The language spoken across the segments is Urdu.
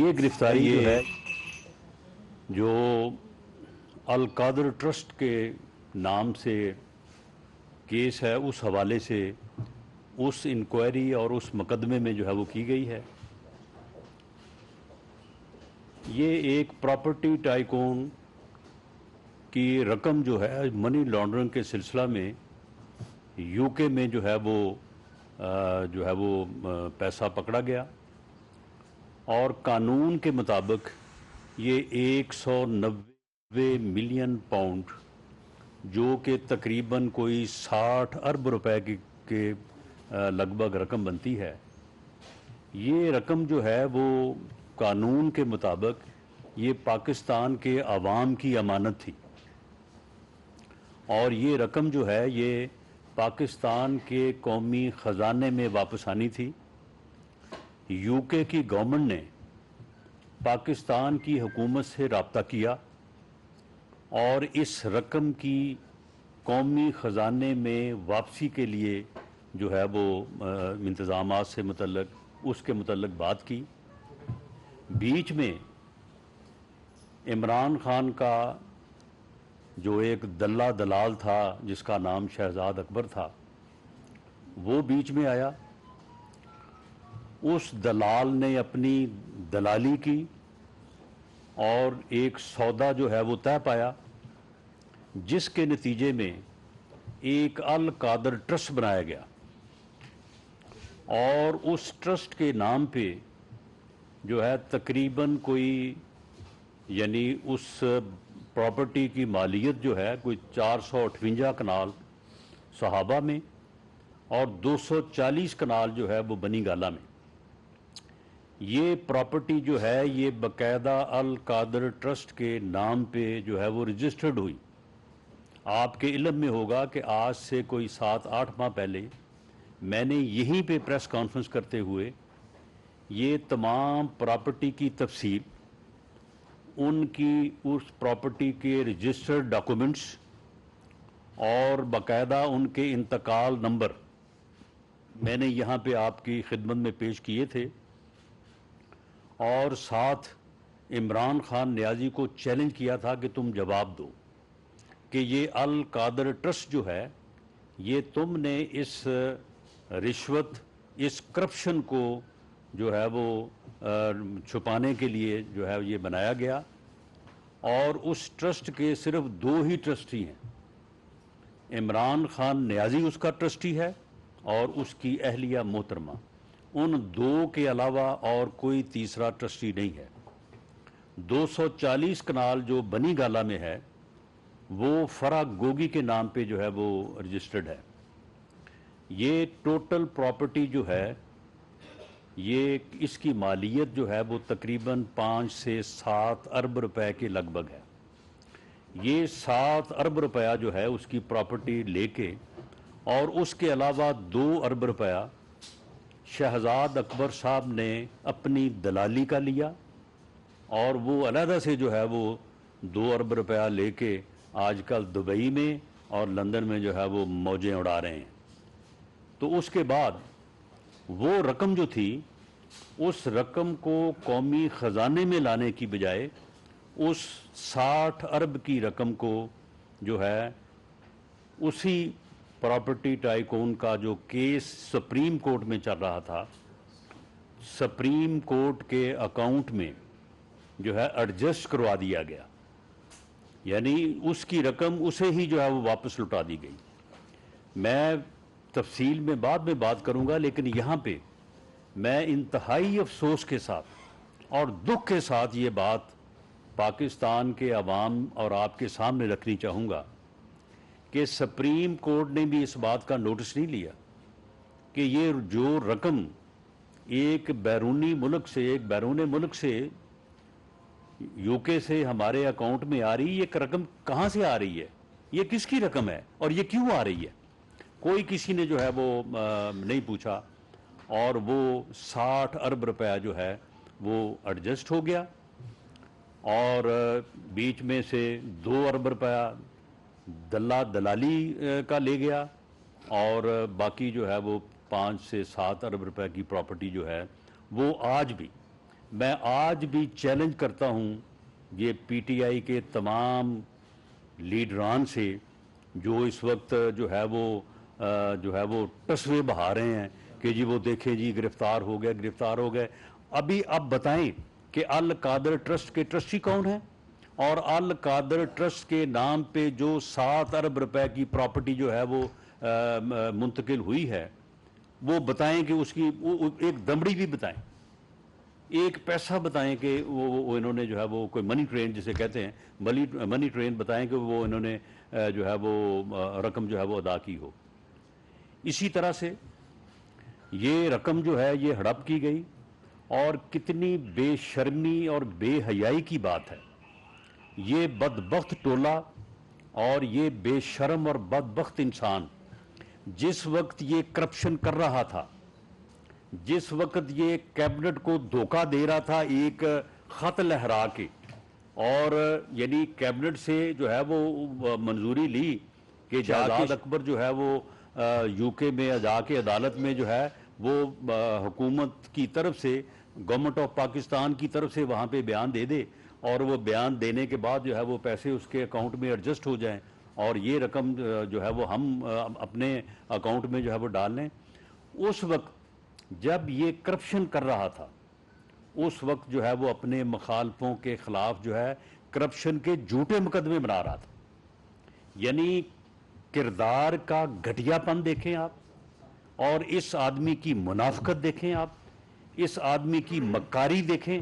یہ گرفتاری جو ہے جو القادر ٹرسٹ کے نام سے کیس ہے، اس حوالے سے اس انکوائری اور اس مقدمے میں جو ہے وہ کی گئی ہے. یہ ایک پراپرٹی ٹائکون کی رقم جو ہے منی لانڈرنگ کے سلسلہ میں یو کے میں جو ہے وہ پیسہ پکڑا گیا، اور قانون کے مطابق یہ 190 ملین پاؤنڈ جو کہ تقریباً کوئی 60 ارب روپے کے لگ بھگ رقم بنتی ہے. یہ رقم جو ہے وہ قانون کے مطابق یہ پاکستان کے عوام کی امانت تھی، اور یہ رقم جو ہے یہ پاکستان کے قومی خزانے میں واپس آنی تھی. یو کے کی گورنمنٹ نے پاکستان کی حکومت سے رابطہ کیا اور اس رقم کی قومی خزانے میں واپسی کے لیے جو ہے وہ انتظامات سے اس کے متعلق بات کی. بیچ میں عمران خان کا جو ایک دلال تھا جس کا نام شہزاد اکبر تھا، وہ بیچ میں آیا. اس دلال نے اپنی دلالی کی اور ایک سودا جو ہے وہ طے پایا، جس کے نتیجے میں ایک القادر ٹرسٹ بنایا گیا، اور اس ٹرسٹ کے نام پہ جو ہے تقریباً کوئی یعنی اس پراپرٹی کی مالیت جو ہے کوئی 458 کنال صحابہ میں اور 240 کنال جو ہے وہ بنی گالہ میں. یہ پراپرٹی جو ہے یہ باقاعدہ القادر ٹرسٹ کے نام پہ جو ہے وہ رجسٹرڈ ہوئی. آپ کے علم میں ہوگا کہ آج سے کوئی 7-8 ماہ پہلے میں نے یہیں پہ پریس کانفرنس کرتے ہوئے یہ تمام پراپرٹی کی تفصیل، ان کی اس پراپرٹی کے رجسٹرڈ ڈاکومنٹس اور باقاعدہ ان کے انتقال نمبر میں نے یہاں پہ آپ کی خدمت میں پیش کیے تھے، اور ساتھ عمران خان نیازی کو چیلنج کیا تھا کہ تم جواب دو کہ یہ القادر ٹرسٹ جو ہے یہ تم نے اس رشوت، اس کرپشن کو جو ہے وہ چھپانے کے لیے جو ہے یہ بنایا گیا. اور اس ٹرسٹ کے صرف 2 ہی ٹرسٹی ہیں، عمران خان نیازی اس کا ٹرسٹی ہے اور اس کی اہلیہ محترمہ. ان 2 کے علاوہ اور کوئی تیسرا ٹرسٹی نہیں ہے. 240 کنال جو بنی گالہ میں ہے وہ فرا گوگی کے نام پہ جو ہے وہ رجسٹرڈ ہے. یہ ٹوٹل پراپرٹی جو ہے یہ اس کی مالیت جو ہے وہ تقریباً 5 سے 7 ارب روپے کے لگ بھگ ہے. یہ 7 ارب روپیہ جو ہے اس کی پراپرٹی لے کے اور اس کے علاوہ 2 ارب روپیہ شہزاد اکبر صاحب نے اپنی دلالی کا لیا، اور وہ علیحدہ سے جو ہے وہ 2 ارب روپیہ لے کے آج کل دبئی میں اور لندن میں جو ہے وہ موجیں اڑا رہے ہیں. تو اس کے بعد وہ رقم جو تھی اس رقم کو قومی خزانے میں لانے کی بجائے اس 60 ارب کی رقم کو جو ہے اسی پراپرٹی ٹائکون کا جو کیس سپریم کورٹ میں چل رہا تھا، سپریم کورٹ کے اکاؤنٹ میں جو ہے ایڈجسٹ کروا دیا گیا، یعنی اس کی رقم اسے ہی جو ہے وہ واپس لوٹا دی گئی. میں تفصیل میں بعد میں بات کروں گا، لیکن یہاں پہ میں انتہائی افسوس کے ساتھ اور دکھ کے ساتھ یہ بات پاکستان کے عوام اور آپ کے سامنے رکھنی چاہوں گا کہ سپریم کورٹ نے بھی اس بات کا نوٹس نہیں لیا کہ یہ جو رقم ایک بیرون ملک سے یو کے سے ہمارے اکاؤنٹ میں آ رہی، یہ رقم کہاں سے آ رہی ہے، یہ کس کی رقم ہے اور یہ کیوں آ رہی ہے. کوئی کسی نے جو ہے وہ نہیں پوچھا، اور وہ 60 ارب روپیہ جو ہے وہ ایڈجسٹ ہو گیا، اور بیچ میں سے 2 ارب روپیہ دلالی کا لے گیا، اور باقی جو ہے وہ 5 سے 7 ارب روپے کی پراپرٹی جو ہے وہ آج بھی میں آج بھی چیلنج کرتا ہوں یہ پی ٹی آئی کے تمام لیڈران سے جو اس وقت جو ہے وہ ٹسوے بہا رہے ہیں کہ جی وہ دیکھیں جی گرفتار ہو گئے. ابھی اب بتائیں کہ القادر ٹرسٹ کے ٹرسٹی کون ہیں، اور القادر ٹرسٹ کے نام پہ جو 7 ارب روپے کی پراپرٹی جو ہے وہ منتقل ہوئی ہے، وہ بتائیں کہ اس کی ایک دمڑی بھی بتائیں، ایک پیسہ بتائیں کہ وہ انہوں نے جو ہے وہ کوئی منی ٹرین جسے کہتے ہیں منی ٹرین بتائیں کہ وہ انہوں نے جو ہے وہ رقم جو ہے وہ ادا کی ہو. اسی طرح سے یہ رقم جو ہے یہ ہڑپ کی گئی، اور کتنی بے شرمی اور بے حیائی کی بات ہے. یہ بدبخت ٹولہ اور یہ بے شرم اور بدبخت انسان جس وقت یہ کرپشن کر رہا تھا، جس وقت یہ کیبنٹ کو دھوکہ دے رہا تھا ایک خط لہرا کے، اور یعنی کیبنٹ سے جو ہے وہ منظوری لی کہ جاوید اکبر جو ہے وہ یو کے میں جا کے عدالت میں جو ہے وہ حکومت کی طرف سے، گورنمنٹ آف پاکستان کی طرف سے وہاں پہ بیان دے دے، اور وہ بیان دینے کے بعد جو ہے وہ پیسے اس کے اکاؤنٹ میں ایڈجسٹ ہو جائیں اور یہ رقم جو ہے وہ ہم اپنے اکاؤنٹ میں جو ہے وہ ڈال لیں. اس وقت جب یہ کرپشن کر رہا تھا، اس وقت جو ہے وہ اپنے مخالفوں کے خلاف جو ہے کرپشن کے جھوٹے مقدمے بنا رہا تھا. یعنی کردار کا گھٹیا پن دیکھیں آپ، اور اس آدمی کی منافقت دیکھیں آپ، اس آدمی کی مکاری دیکھیں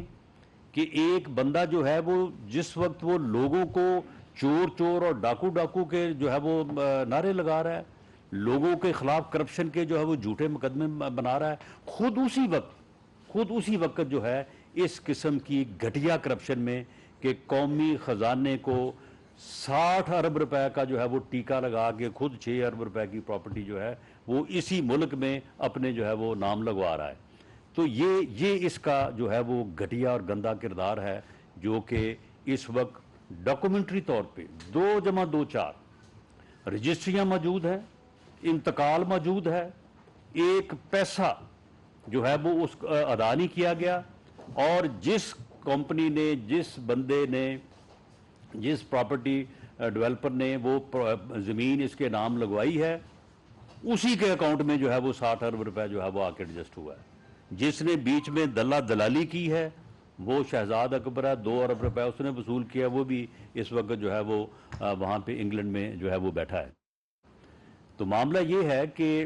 کہ ایک بندہ جو ہے وہ جس وقت وہ لوگوں کو چور چور اور ڈاکو ڈاکو کے جو ہے وہ نعرے لگا رہا ہے، لوگوں کے خلاف کرپشن کے جو ہے وہ جھوٹے مقدمے بنا رہا ہے، خود اسی وقت جو ہے اس قسم کی گھٹیا کرپشن میں کہ قومی خزانے کو 60 ارب روپے کا جو ہے وہ ٹیکہ لگا کے خود 6 ارب روپے کی پراپرٹی جو ہے وہ اسی ملک میں اپنے جو ہے وہ نام لگوا رہا ہے. تو یہ اس کا جو ہے وہ گھٹیا اور گندا کردار ہے، جو کہ اس وقت ڈاکومنٹری طور پہ 2+2=4 رجسٹریاں موجود ہیں، انتقال موجود ہے، ایک پیسہ جو ہے وہ اس ادا نہیں کیا گیا، اور جس کمپنی نے، جس بندے نے، جس پراپرٹی ڈیولپر نے وہ زمین اس کے نام لگوائی ہے، اسی کے اکاؤنٹ میں جو ہے وہ 60 ارب روپے جو ہے وہ آ کے ایڈجسٹ ہوا ہے. جس نے بیچ میں دلالی کی ہے وہ شہزاد اکبر ہے، 2 ارب روپے اس نے وصول کیا، وہ بھی اس وقت جو ہے وہ وہاں پہ انگلینڈ میں جو ہے وہ بیٹھا ہے. تو معاملہ یہ ہے کہ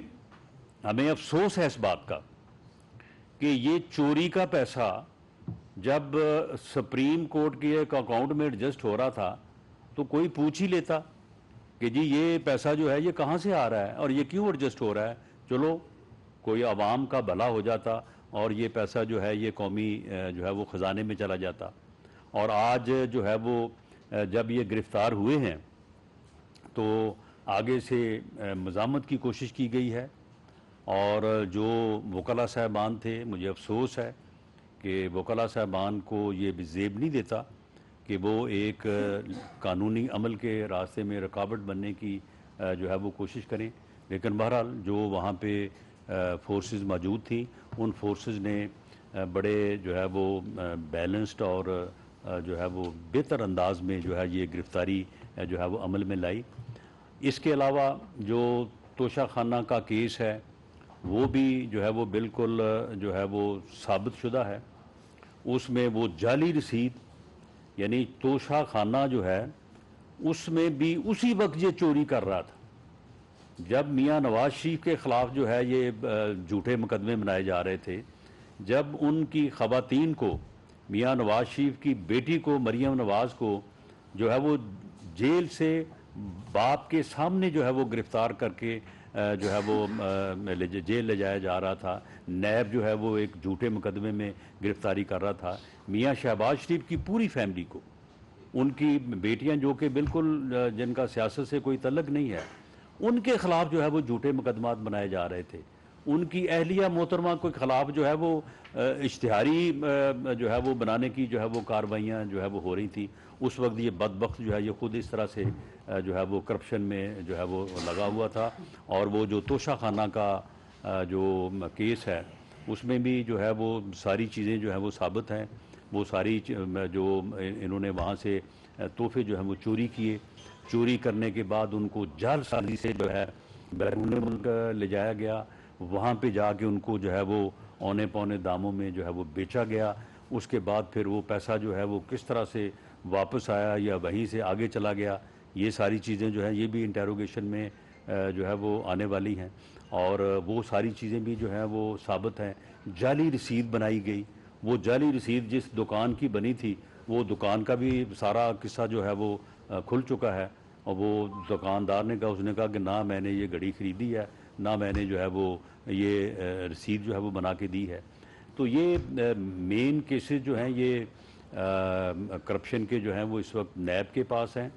ہمیں افسوس ہے اس بات کا کہ یہ چوری کا پیسہ جب سپریم کورٹ کے ایک اکاؤنٹ میں ایڈجسٹ ہو رہا تھا تو کوئی پوچھ ہی لیتا کہ جی یہ پیسہ جو ہے یہ کہاں سے آ رہا ہے اور یہ کیوں ایڈجسٹ ہو رہا ہے، چلو کوئی عوام کا بھلا ہو جاتا اور یہ پیسہ جو ہے یہ قومی جو ہے وہ خزانے میں چلا جاتا. اور آج جو ہے وہ جب یہ گرفتار ہوئے ہیں تو آگے سے مزاحمت کی کوشش کی گئی ہے، اور جو وکلاء صاحبان تھے، مجھے افسوس ہے کہ وکلاء صاحبان کو یہ بھی زیب نہیں دیتا کہ وہ ایک قانونی عمل کے راستے میں رکاوٹ بننے کی جو ہے وہ کوشش کریں. لیکن بہرحال جو وہاں پہ فورسز موجود تھیں، ان فورسز نے بڑے جو ہے وہ بیلنسڈ اور جو ہے وہ بہتر انداز میں جو ہے یہ گرفتاری جو ہے وہ عمل میں لائی. اس کے علاوہ جو توشہ خانہ کا کیس ہے وہ بھی جو ہے وہ بالکل جو ہے وہ ثابت شدہ ہے. اس میں وہ جعلی رسید، یعنی توشہ خانہ جو ہے اس میں بھی اسی وقت یہ چوری کر رہا تھا جب میاں نواز شریف کے خلاف جو ہے یہ جھوٹے مقدمے بنائے جا رہے تھے، جب ان کی خواتین کو، میاں نواز شریف کی بیٹی کو، مریم نواز کو جو ہے وہ جیل سے باپ کے سامنے جو ہے وہ گرفتار کر کے جو ہے وہ جیل لے جایا جا رہا تھا. نیب جو ہے وہ ایک جھوٹے مقدمے میں گرفتاری کر رہا تھا. میاں شہباز شریف کی پوری فیملی کو، ان کی بیٹیاں جو کہ بالکل جن کا سیاست سے کوئی تعلق نہیں ہے، ان کے خلاف جو ہے وہ جھوٹے مقدمات بنائے جا رہے تھے. ان کی اہلیہ محترمہ کے خلاف جو ہے وہ اشتہاری جو ہے وہ بنانے کی جو ہے وہ کارروائیاں جو ہے وہ ہو رہی تھیں. اس وقت یہ بدبخت جو ہے یہ خود اس طرح سے جو ہے وہ کرپشن میں جو ہے وہ لگا ہوا تھا. اور وہ جو توشہ خانہ کا جو کیس ہے اس میں بھی جو ہے وہ ساری چیزیں جو ہیں وہ ثابت ہیں. وہ ساری جو انہوں نے وہاں سے تحفے جو ہیں وہ چوری کیے. چوری کرنے کے بعد ان کو جعل سازی سے جو ہے بیرون ملک لے جایا گیا. وہاں پہ جا کے ان کو جو ہے وہ اونے پونے داموں میں جو ہے وہ بیچا گیا. اس کے بعد پھر وہ پیسہ جو ہے وہ کس طرح سے واپس آیا یا وہیں سے آگے چلا گیا، یہ ساری چیزیں جو ہیں یہ بھی انٹیروگیشن میں جو ہے وہ آنے والی ہیں. اور وہ ساری چیزیں بھی جو ہیں وہ ثابت ہیں. جعلی رسید بنائی گئی. وہ جعلی رسید جس دکان کی بنی تھی وہ دکان کا بھی سارا قصہ جو ہے وہ کھل چکا ہے. اور وہ دکاندار نے کہا، اس نے کہا کہ نہ میں نے یہ گھڑی خریدی ہے، نہ میں نے جو ہے وہ یہ رسید جو ہے وہ بنا کے دی ہے. تو یہ مین کیسز جو ہیں یہ کرپشن کے جو ہیں وہ اس وقت نیب کے پاس ہیں.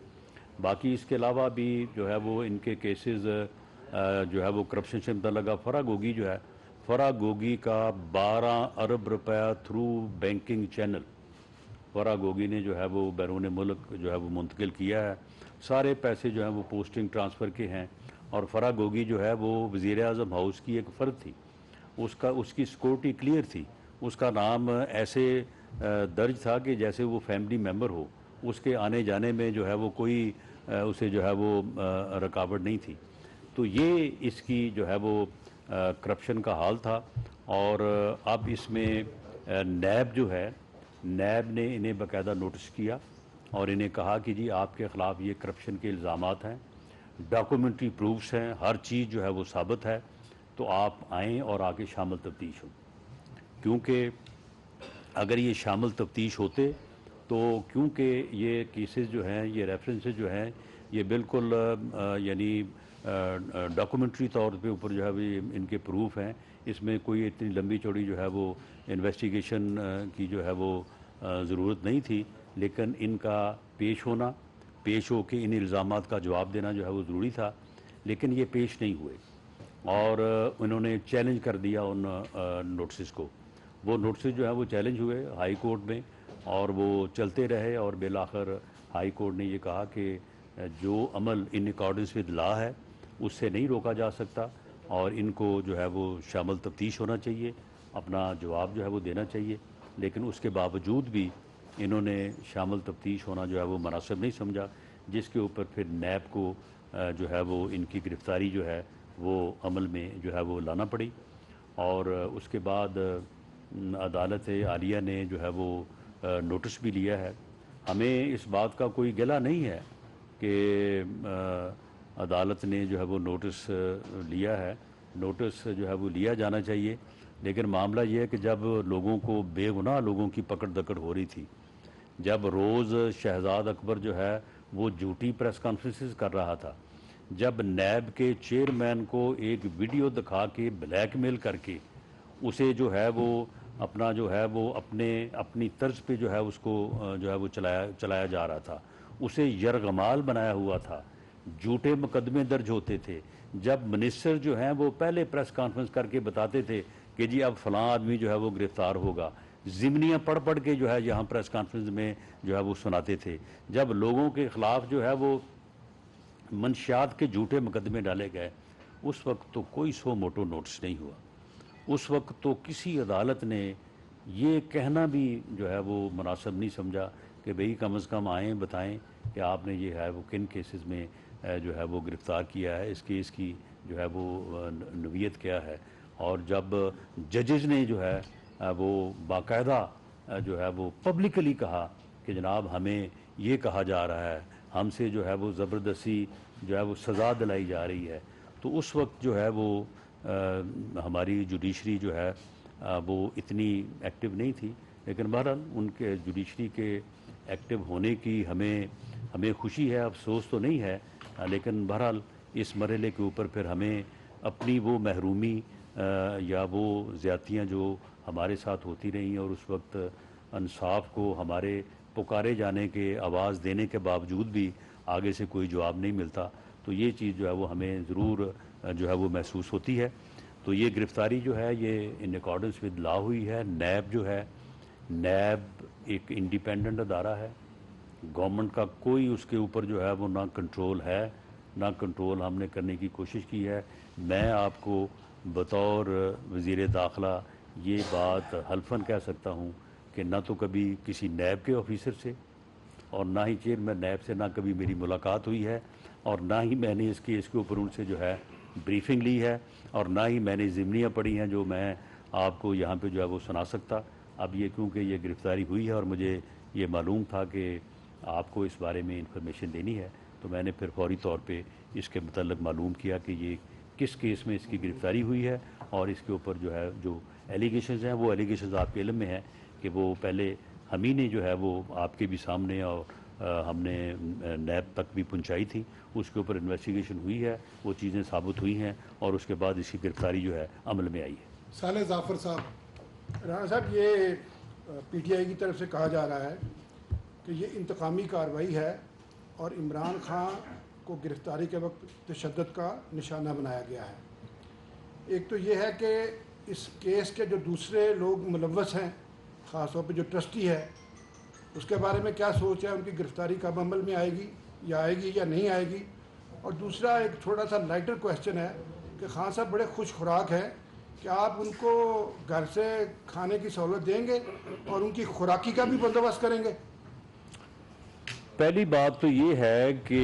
باقی اس کے علاوہ بھی جو ہے وہ ان کے کیسز جو ہے وہ کرپشن سے متعلقہ فرح گوگی جو ہے، فرح گوگی کا 12 ارب روپیہ تھرو بینکنگ چینل فرح گوگی نے جو ہے وہ بیرون ملک جو ہے وہ منتقل کیا ہے. سارے پیسے جو ہیں وہ پوسٹنگ ٹرانسفر کے ہیں. اور فرح گوگی جو ہے وہ وزیر اعظم ہاؤس کی ایک فرد تھی. اس کی سیکورٹی کلیئر تھی. اس کا نام ایسے درج تھا کہ جیسے وہ فیملی ممبر ہو. اس کے آنے جانے میں جو ہے وہ کوئی اسے جو ہے وہ رکاوٹ نہیں تھی. تو یہ اس کی جو ہے وہ کرپشن کا حال تھا. اور اب اس میں نیب جو ہے، نیب نے انہیں باقاعدہ نوٹس کیا اور انہیں کہا کہ جی آپ کے خلاف یہ کرپشن کے الزامات ہیں، ڈاکومنٹری پروفس ہیں، ہر چیز جو ہے وہ ثابت ہے، تو آپ آئیں اور آ کے شامل تفتیش ہوں. کیونکہ اگر یہ شامل تفتیش ہوتے تو کیونکہ یہ کیسز جو ہیں، یہ ریفرنسز جو ہیں، یہ بالکل یعنی ڈاکومنٹری طور پہ اوپر جو ہے وہ ان کے پروف ہیں. اس میں کوئی اتنی لمبی چوڑی جو ہے وہ انویسٹیگیشن کی جو ہے وہ ضرورت نہیں تھی. لیکن ان کا پیش ہو کے ان الزامات کا جواب دینا جو ہے وہ ضروری تھا. لیکن یہ پیش نہیں ہوئے اور انہوں نے چیلنج کر دیا ان نوٹسز کو. وہ نوٹسز جو ہیں وہ چیلنج ہوئے ہائی کورٹ میں اور وہ چلتے رہے. اور بالآخر ہائی کورٹ نے یہ کہا کہ جو عمل ان اکارڈنس ود لا ہے اس سے نہیں روکا جا سکتا اور ان کو جو ہے وہ شامل تفتیش ہونا چاہیے، اپنا جواب جو ہے وہ دینا چاہیے. لیکن اس کے باوجود بھی انہوں نے شامل تفتیش ہونا جو ہے وہ مناسب نہیں سمجھا، جس کے اوپر پھر نیب کو جو ہے وہ ان کی گرفتاری جو ہے وہ عمل میں جو ہے وہ لانا پڑی. اور اس کے بعد عدالت عالیہ نے جو ہے وہ نوٹس بھی لیا ہے. ہمیں اس بات کا کوئی گلہ نہیں ہے کہ عدالت نے جو ہے وہ نوٹس لیا ہے. نوٹس جو ہے وہ لیا جانا چاہیے. لیکن معاملہ یہ ہے کہ جب لوگوں کو، بے گناہ لوگوں کی پکڑ دکڑ ہو رہی تھی، جب روز شہزاد اکبر جو ہے وہ جھوٹی پریس کانفرنسز کر رہا تھا، جب نیب کے چیئرمین کو ایک ویڈیو دکھا کے بلیک میل کر کے اسے جو ہے وہ اپنا جو ہے وہ اپنی طرز پہ جو ہے اس کو جو ہے وہ چلایا جا رہا تھا، اسے یرغمال بنایا ہوا تھا، جھوٹے مقدمے درج ہوتے تھے. جب منسٹر جو ہیں وہ پہلے پریس کانفرنس کر کے بتاتے تھے کہ جی اب فلاں آدمی جو ہے وہ گرفتار ہوگا، ضمنیاں پڑھ پڑھ کے جو ہے یہاں پریس کانفرنس میں جو ہے وہ سناتے تھے. جب لوگوں کے خلاف جو ہے وہ منشیات کے جھوٹے مقدمے ڈالے گئے، اس وقت تو کوئی سو موٹو نوٹس نہیں ہوا. اس وقت تو کسی عدالت نے یہ کہنا بھی جو ہے وہ مناسب نہیں سمجھا کہ بھئی کم از کم آئیں، بتائیں کہ آپ نے یہ ہے وہ کن کیسز میں جو ہے وہ گرفتار کیا ہے، اس کیس کی جو ہے وہ نوعیت کیا ہے. اور جب ججز نے جو ہے وہ باقاعدہ جو ہے وہ پبلکلی کہا کہ جناب ہمیں یہ کہا جا رہا ہے، ہم سے جو ہے وہ زبردستی جو ہے وہ سزا دلائی جا رہی ہے، تو اس وقت جو ہے وہ ہماری جوڈیشری جو ہے وہ اتنی ایکٹیو نہیں تھی. لیکن بہرحال ان کے جوڈیشری کے ایکٹیو ہونے کی ہمیں خوشی ہے، افسوس تو نہیں ہے. لیکن بہرحال اس مرحلے کے اوپر پھر ہمیں اپنی وہ محرومی یا وہ زیادتیاں جو ہمارے ساتھ ہوتی رہیں اور اس وقت انصاف کو ہمارے پکارے جانے کے، آواز دینے کے باوجود بھی آگے سے کوئی جواب نہیں ملتا، تو یہ چیز جو ہے وہ ہمیں ضرور جو ہے وہ محسوس ہوتی ہے. تو یہ گرفتاری جو ہے یہ ان اکارڈنس ود لا ہوئی ہے. نیب جو ہے، نیب ایک انڈیپینڈنٹ ادارہ ہے. گورنمنٹ کا کوئی اس کے اوپر جو ہے وہ نہ کنٹرول ہے، نہ کنٹرول ہم نے کرنے کی کوشش کی ہے. میں آپ کو بطور وزیر داخلہ یہ بات حلفاً کہہ سکتا ہوں کہ نہ تو کبھی کسی نیب کے آفیسر سے اور نہ ہی چیئرمین نیب سے نہ کبھی میری ملاقات ہوئی ہے، اور نہ ہی میں نے اس کیس کے اوپر ان سے جو ہے بریفنگ لی ہے، اور نہ ہی میں نے ضمنیاں پڑھی ہیں جو میں آپ کو یہاں پہ جو ہے وہ سنا سکتا۔ اب یہ کیونکہ یہ گرفتاری ہوئی ہے اور مجھے یہ معلوم تھا کہ آپ کو اس بارے میں انفارمیشن دینی ہے، تو میں نے پھر فوری طور پہ اس کے متعلق معلوم کیا کہ یہ کس کیس میں اس کی گرفتاری ہوئی ہے، اور اس کے اوپر جو ہے جو ایلیگیشنز ہیں وہ ایلیگیشنز آپ کے علم میں ہیں کہ وہ پہلے ہم ہی نے جو ہے وہ آپ کے بھی سامنے اور ہم نے نیب تک بھی پہنچائی تھی، اس کے اوپر انویسٹیگیشن ہوئی ہے، وہ چیزیں ثابت ہوئی ہیں اور اس کے بعد اس کی گرفتاری جو ہے عمل میں آئی ہے۔ صالح ظافر صاحب، رانا صاحب یہ پی ٹی آئی کی طرف سے کہا جا رہا ہے کہ یہ انتقامی کارروائی ہے اور عمران خان کو گرفتاری کے وقت تشدد کا نشانہ بنایا گیا ہے۔ ایک تو یہ ہے کہ اس کیس کے جو دوسرے لوگ ملوث ہیں، خاص طور پہ جو ٹرسٹی ہے، اس کے بارے میں کیا سوچ ہے؟ ان کی گرفتاری کب عمل میں آئے گی یا نہیں آئے گی؟ اور دوسرا ایک تھوڑا سا لائٹر کویشچن ہے کہ خان صاحب بڑے خوش خوراک ہیں کہ آپ ان کو گھر سے کھانے کی سہولت دیں گے اور ان کی خوراکی کا بھی بندوبست کریں گے؟ پہلی بات تو یہ ہے کہ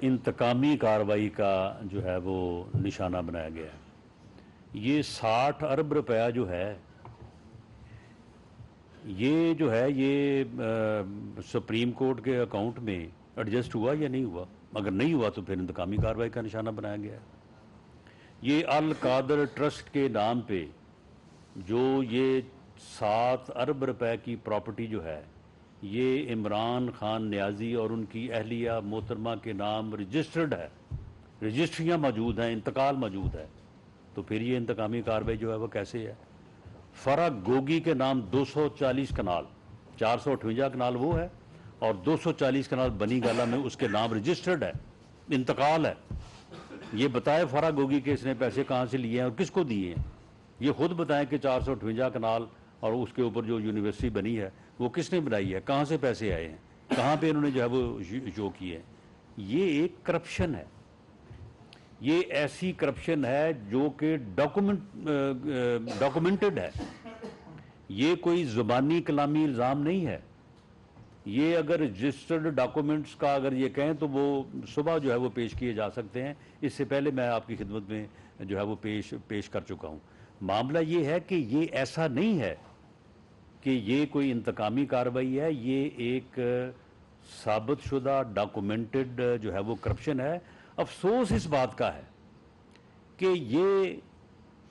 انتقامی کارروائی کا جو ہے وہ نشانہ بنایا گیا ہے۔ یہ 60 ارب روپیہ جو ہے یہ سپریم کورٹ کے اکاؤنٹ میں ایڈجسٹ ہوا یا نہیں ہوا؟ اگر نہیں ہوا تو پھر انتقامی کارروائی کا نشانہ بنایا گیا ہے۔ یہ القادر ٹرسٹ کے نام پہ جو یہ 7 ارب روپے کی پراپرٹی جو ہے یہ عمران خان نیازی اور ان کی اہلیہ محترمہ کے نام رجسٹرڈ ہے، رجسٹریاں موجود ہیں، انتقال موجود ہے، تو پھر یہ انتقامی کارروائی جو ہے وہ کیسے ہے؟ فرا گوگی کے نام 240 کنال، 458 کنال وہ ہے اور 240 کنال بنی گالا میں اس کے نام رجسٹرڈ ہے، انتقال ہے۔ یہ بتائے فرا گوگی کے اس نے پیسے کہاں سے لیے ہیں اور کس کو دیے ہیں؟ یہ خود بتائیں کہ 458 کنال اور اس کے اوپر جو یونیورسٹی بنی ہے وہ کس نے بنائی ہے، کہاں سے پیسے آئے ہیں، کہاں پہ انہوں نے جو ہے وہ شو کیے ہیں؟ یہ ایک کرپشن ہے، یہ ایسی کرپشن ہے جو کہ ڈاکومنٹڈ ہے، یہ کوئی زبانی کلامی الزام نہیں ہے۔ یہ اگر رجسٹرڈ ڈاکومنٹس کا اگر یہ کہیں تو وہ صبح جو ہے وہ پیش کیے جا سکتے ہیں، اس سے پہلے میں آپ کی خدمت میں جو ہے وہ پیش کر چکا ہوں۔ معاملہ یہ ہے کہ یہ ایسا نہیں ہے کہ یہ کوئی انتقامی کارروائی ہے، یہ ایک ثابت شدہ ڈاکومنٹڈ جو ہے وہ کرپشن ہے۔ افسوس اس بات کا ہے کہ یہ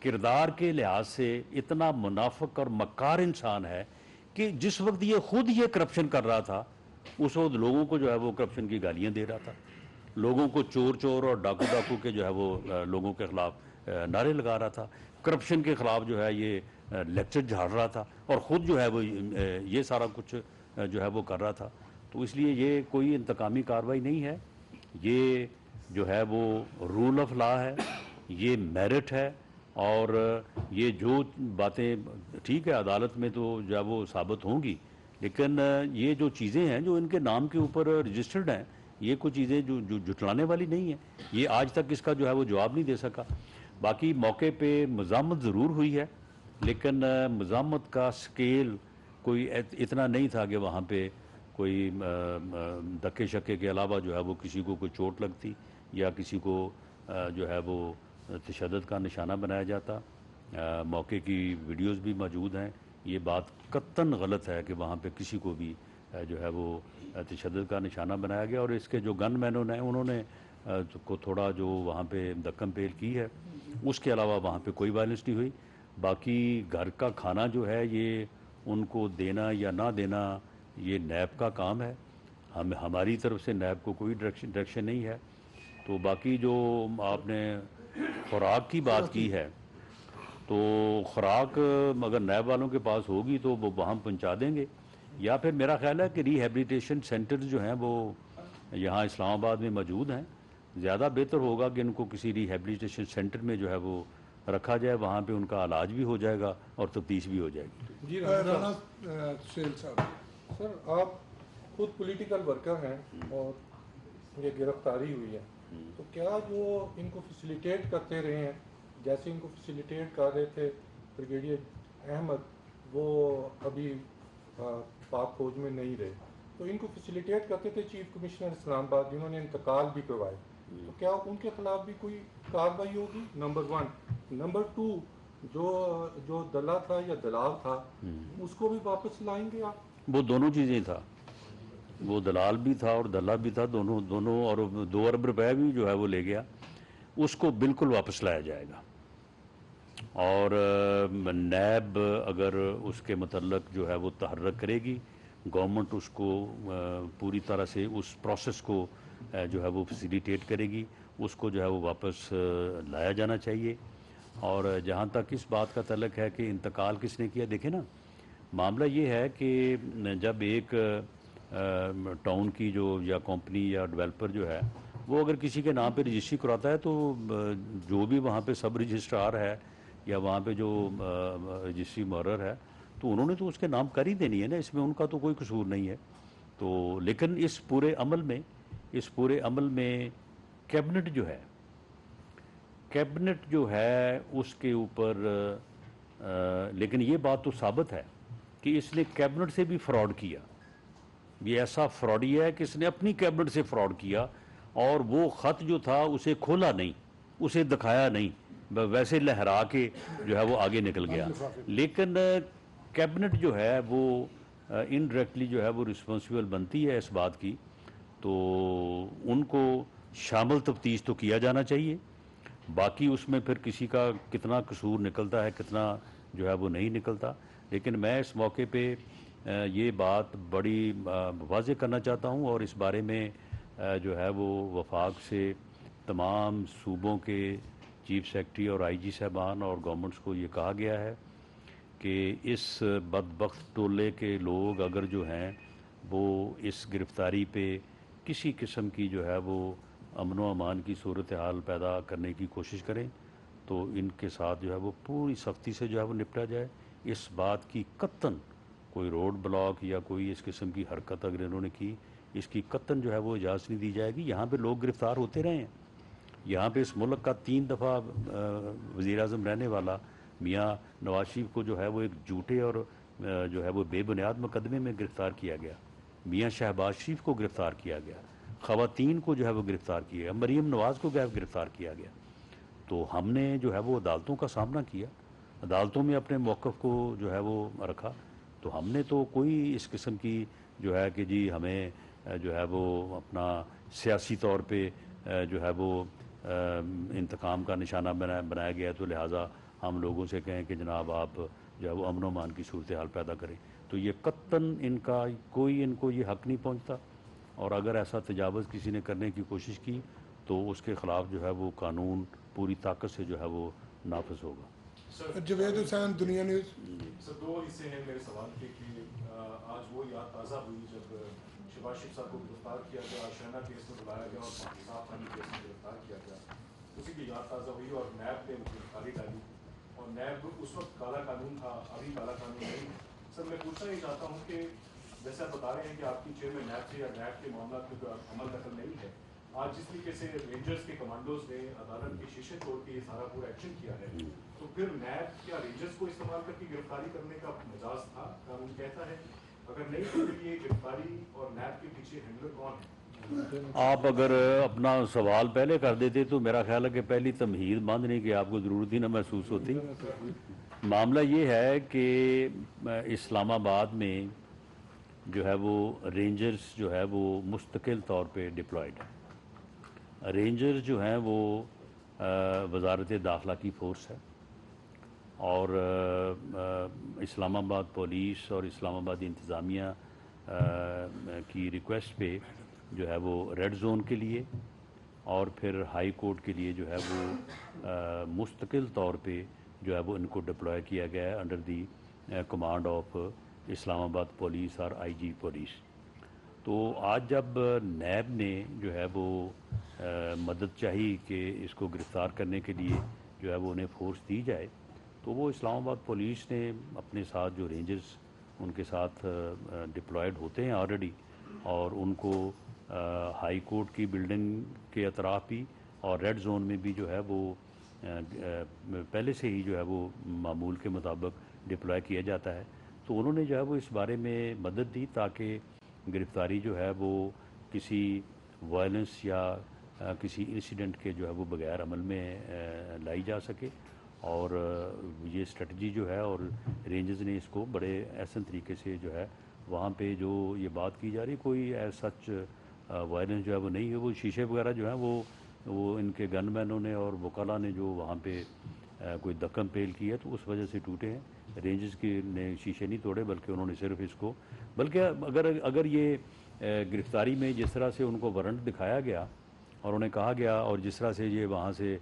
کردار کے لحاظ سے اتنا منافق اور مکار انسان ہے کہ جس وقت یہ خود یہ کرپشن کر رہا تھا اس وقت لوگوں کو جو ہے وہ کرپشن کی گالیاں دے رہا تھا، لوگوں کو چور چور اور ڈاکو ڈاکو کے جو ہے وہ لوگوں کے خلاف نعرے لگا رہا تھا، کرپشن کے خلاف جو ہے یہ لیکچر جھاڑ رہا تھا، اور خود جو ہے وہ یہ سارا کچھ جو ہے وہ کر رہا تھا۔ تو اس لیے یہ کوئی انتقامی کارروائی نہیں ہے، یہ جو ہے وہ رول آف لا ہے، یہ میرٹ ہے، اور یہ جو باتیں ٹھیک ہے عدالت میں تو جو ہے وہ ثابت ہوں گی، لیکن یہ جو چیزیں ہیں جو ان کے نام کے اوپر رجسٹرڈ ہیں یہ کوئی چیزیں جو جھٹلانے والی نہیں ہیں۔ یہ آج تک اس کا جو ہے وہ جواب نہیں دے سکا۔ باقی موقع پہ مزاحمت ضرور ہوئی ہے، لیکن مزاحمت کا سکیل کوئی اتنا نہیں تھا کہ وہاں پہ کوئی دھکے شکے کے علاوہ جو ہے وہ کسی کو کوئی چوٹ لگتی یا کسی کو جو ہے وہ تشدد کا نشانہ بنایا جاتا۔ موقع کی ویڈیوز بھی موجود ہیں، یہ بات قطعاً غلط ہے کہ وہاں پہ کسی کو بھی جو ہے وہ تشدد کا نشانہ بنایا گیا، اور اس کے جو گن مینوں نے انہوں نے کو تھوڑا جو وہاں پہ دکم پیل کی ہے، اس کے علاوہ وہاں پہ کوئی وائلنس نہیں ہوئی۔ باقی گھر کا کھانا جو ہے یہ ان کو دینا یا نہ دینا یہ نیب کا کام ہے، ہماری طرف سے نیب کو کوئی ڈائریکشن نہیں ہے۔ تو باقی جو آپ نے خوراک کی بات کی ہے تو خوراک اگر نیب والوں کے پاس ہوگی تو وہ وہاں پہنچا دیں گے، یا پھر میرا خیال ہے کہ ری ہیبلیٹیشن سینٹرز جو ہیں وہ یہاں اسلام آباد میں موجود ہیں، زیادہ بہتر ہوگا کہ ان کو کسی ری ہیبلیٹیشن سینٹر میں جو ہے وہ رکھا جائے، وہاں پہ ان کا علاج بھی ہو جائے گا اور تفتیش بھی ہو جائے گی۔ جی رانا سہیل صاحب، سر آپ خود پولیٹیکل ورکر ہیں اور یہ گرفتاری ہوئی ہے، تو کیا جو ان کو فیسیلیٹیٹ کرتے رہے ہیں، جیسے ان کو فیسیلیٹیٹ کر رہے تھے بریگیڈیئر احمد وہ ابھی پاک فوج میں نہیں رہے، تو ان کو فیسیلیٹیٹ کرتے تھے چیف کمشنر اسلام آباد، جنہوں نے انتقال بھی کروائے، تو کیا ان کے خلاف بھی کوئی کارروائی ہوگی؟ نمبر 1 نمبر 2 جو دلہ تھا یا دلال تھا اس کو بھی واپس لائیں گے آپ؟ وہ دونوں چیزیں تھا، وہ دلال بھی تھا اور دلہ بھی تھا، دونوں، اور 2 ارب روپے بھی جو ہے وہ لے گیا، اس کو بالکل واپس لایا جائے گا۔ اور نیب اگر اس کے متعلق جو ہے وہ تحرک کرے گی، گورنمنٹ اس کو پوری طرح سے اس پروسیس کو جو ہے وہ فیسیلیٹیٹ کرے گی، اس کو جو ہے وہ واپس لایا جانا چاہیے۔ اور جہاں تک اس بات کا تعلق ہے کہ انتقال کس نے کیا، دیکھیں نا، معاملہ یہ ہے کہ جب ایک ٹاؤن کی جو یا کمپنی یا ڈیولپر جو ہے وہ اگر کسی کے نام پہ رجسٹری کراتا ہے، تو جو بھی وہاں پہ سب رجسٹرار ہے یا وہاں پہ جو رجسٹری مقرر ہے، تو انہوں نے تو اس کے نام کر ہی دینی ہے نا، اس میں ان کا تو کوئی قصور نہیں ہے۔ تو لیکن اس پورے عمل میں کیبنٹ جو ہے اس کے اوپر لیکن یہ بات تو ثابت ہے کہ اس نے کیبنٹ سے بھی فراڈ کیا، یہ ایسا فراڈی ہے کہ اس نے اپنی کیبنٹ سے فراڈ کیا، اور وہ خط جو تھا اسے کھولا نہیں، اسے دکھایا نہیں، ویسے لہرا کے جو ہے وہ آگے نکل گیا۔ لیکن کیبنٹ جو ہے وہ انڈائریکٹلی جو ہے وہ رسپانسیبل بنتی ہے اس بات کی، تو ان کو شامل تفتیش تو کیا جانا چاہیے۔ باقی اس میں پھر کسی کا کتنا قصور نکلتا ہے، کتنا جو ہے وہ نہیں نکلتا، لیکن میں اس موقع پہ یہ بات بڑی واضح کرنا چاہتا ہوں، اور اس بارے میں جو ہے وہ وفاق سے تمام صوبوں کے چیف سیکرٹری اور آئی جی صاحبان اور گورنمنٹس کو یہ کہا گیا ہے کہ اس بدبخت ٹولے کے لوگ اگر جو ہیں وہ اس گرفتاری پہ کسی قسم کی جو ہے وہ امن و امان کی صورتحال پیدا کرنے کی کوشش کریں، تو ان کے ساتھ جو ہے وہ پوری سختی سے جو ہے وہ نپٹا جائے۔ اس بات کی قطعاً کوئی روڈ بلاک یا کوئی اس قسم کی حرکت اگر انہوں نے کی، اس کی قطعاً جو ہے وہ اجازت نہیں دی جائے گی۔ یہاں پہ لوگ گرفتار ہوتے رہے ہیں، یہاں پہ اس ملک کا 3 دفعہ وزیر اعظم رہنے والا میاں نواز شریف کو جو ہے وہ ایک جھوٹے اور جو ہے وہ بے بنیاد مقدمے میں گرفتار کیا گیا، میاں شہباز شریف کو گرفتار کیا گیا، خواتین کو جو ہے وہ گرفتار کیا گیا، مریم نواز کو گرفتار کیا گیا۔ تو ہم نے جو ہے وہ عدالتوں کا سامنا کیا، عدالتوں میں اپنے موقف کو جو ہے وہ رکھا، تو ہم نے تو کوئی اس قسم کی جو ہے کہ جی ہمیں جو ہے وہ اپنا سیاسی طور پہ جو ہے وہ انتقام کا نشانہ بنایا گیا، تو لہٰذا ہم لوگوں سے کہیں کہ جناب آپ جو ہے وہ امن و امان کی صورتحال پیدا کریں، تو یہ قطعاً ان کو یہ حق نہیں پہنچتا، اور اگر ایسا تجاوز کسی نے کرنے کی کوشش کی تو اس کے خلاف جو ہے وہ قانون پوری طاقت سے جو ہے وہ نافذ ہوگا۔ جوید حسین، دنیا نیوز۔ سر 2 حصے ہیں میرے سوال کے کہ آج وہ یاد تازہ ہوئی جب شہباز شریف صاحب کو گرفتار کیا گیا، شہنا کیس میں بلایا گیا اور صاحب خانی کیس میں گرفتار کیا گیا، اسی کی یاد تازہ ہوئی، اور نیب نے وہ گرفتاری ڈالی، اور نیب اس وقت کالا قانون تھا، ابھی کالا قانون نہیں۔ سر میں پوچھنا یہ چاہتا ہوں کہ جیسے آپ بتا رہے ہیں کہ آپ کی چیئرمین نیب سے یا نیب کے معاملات میں کوئی عمل دخل نہیں ہے، آج جس طریقے سے رینجرز کے کمانڈوز نے عدالت کے شیشے توڑ کے یہ سارا پورا ایکشن کیا ہے، تو پھر نیب کیا رینجرز کو استعمال کر کے گرفتاری کرنے کا مجاز تھا؟ قانون کہتا ہے اگر نہیں تو پھر یہ گرفتاری اور نیب کے پیچھے ہینڈلر کون ہے؟ آپ اگر اپنا سوال پہلے کر دیتے تو میرا خیال ہے کہ پہلی تمہید باندھنے کی آپ کو ضرورت ہی نہ محسوس ہوتی۔ معاملہ یہ ہے کہ اسلام آباد میں جو ہے وہ رینجرز جو ہے وہ مستقل طور پہ ڈپلائیڈ ہے۔ رینجرز جو ہیں وہ وزارت داخلہ کی فورس ہے، اور اسلام آباد پولیس اور اسلام آباد انتظامیہ کی ریکویسٹ پہ جو ہے وہ ریڈ زون کے لیے اور پھر ہائی کورٹ کے لیے جو ہے وہ مستقل طور پہ جو ہے وہ ان کو ڈپلوائے کیا گیا ہے انڈر دی کمانڈ آف اسلام آباد پولیس اور آئی جی پولیس۔ تو آج جب نیب نے جو ہے وہ مدد چاہی کہ اس کو گرفتار کرنے کے لیے جو ہے وہ انہیں فورس دی جائے، تو وہ اسلام آباد پولیس نے اپنے ساتھ جو رینجرز ان کے ساتھ ڈپلائیڈ ہوتے ہیں آلریڈی، اور ان کو ہائی کورٹ کی بلڈنگ کے اطراف بھی اور ریڈ زون میں بھی جو ہے وہ پہلے سے ہی جو ہے وہ معمول کے مطابق ڈپلوائے کیا جاتا ہے. تو انہوں نے جو ہے وہ اس بارے میں مدد دی تاکہ گرفتاری جو ہے وہ کسی وائلنس یا کسی انسیڈنٹ کے جو ہے وہ بغیر عمل میں لائی جا سکے. اور یہ اسٹریٹجی جو ہے اور رینجز نے اس کو بڑے احسن طریقے سے جو ہے وہاں پہ جو یہ بات کی جا رہی کوئی ایز سچ وائلنس جو ہے وہ نہیں ہے. وہ شیشے وغیرہ جو ہیں وہ ان کے گن مینوں نے اور وکلا نے جو وہاں پہ کوئی دکن پیل کی ہے تو اس وجہ سے ٹوٹے ہیں. رینجز کے نے شیشے نہیں توڑے بلکہ انہوں نے صرف اس کو بلکہ اگر یہ گرفتاری میں جس طرح سے ان کو وارنٹ دکھایا گیا اور انہیں کہا گیا اور جس طرح سے یہ وہاں سے